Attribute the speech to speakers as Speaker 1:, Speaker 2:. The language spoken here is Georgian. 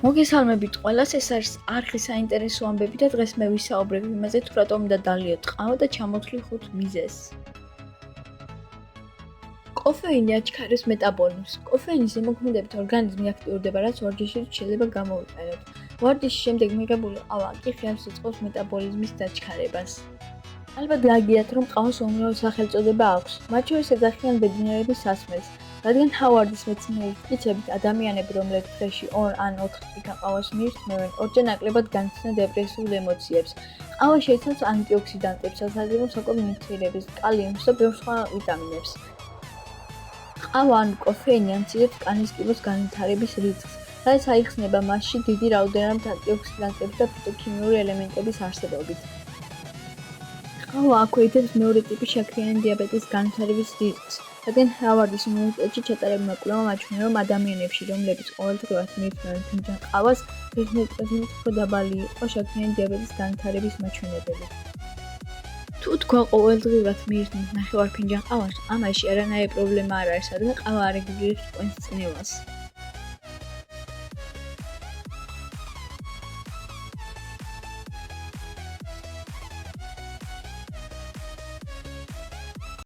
Speaker 1: მოგესალმებით ყველას, ეს არის არხი საინტერესო ამბები და დღეს მე ვისაუბრებ იმაზე, თუ რატომ უნდა დალიოთ ყავა და ჩამოთვლი 5 მიზეზს. კოფეინი აჩქარებს მეტაბოლიზმს. კოფეინის ზემოქმედებით ორგანიზმი აქტიურდება, რაც ვარჯიშით შეიძლება გამოვიყენოთ. ვარჯიშის შემდეგ მიღებული ყავა კი ხერხს უწყობს მეტაბოლიზმის დაჩქარებას. ალბათ გაგიათ, რომ ყავას უმრავი სახელწოდება აქვს. მათ შორის ეძახიან ბედნიერების სასმელს. რადგან ჰავარდის მეცნიერის მტკიცებით, ადამიანები, რომლებიც დღეში 2 ან 4 წიგნ ყავას მიირთმევენ, ორჯერ ნაკლებად განიცდიან დეპრესიულ ემოციებს. ყავა შეიცავს ანტიოქსიდანტებს, სასარგებლო საკონდიცირებს, კალიუმს და ბევრ სხვა ვიტამინებს. ყავა ან კოფეინი ამცირებს კანის კიბოს განვითარების რისკს, რაც აიხსნება მასში დიდი რაოდენობით ანტიოქსიდანტების და ფიტოქიმიური ელემენტების არსებობით. ყავა აქვეითებს მეორე ტიპის შაქრიანი დიაბეტის განვითარების რისკს, რადგან ჰავარდის უნივერსიტეტში ჩატარებულმა კვლევამ აჩვენა, რომ ადამიანებში, რომლებიც ყოველდღიურად მიირთმევენ ფინჯან ყავას, 11% უფრო დაბალი იყო შაქრიანი დიაბეტის განვითარების მაჩვენებელი. თუ თქვა ყოველდღიურად მიირთმევთ ნახევარ ფინჯან ყავას, ამაში არანაირი პრობლემა არ არის, რადგან ყავა არ იგულირებს ტყვინს წნევას.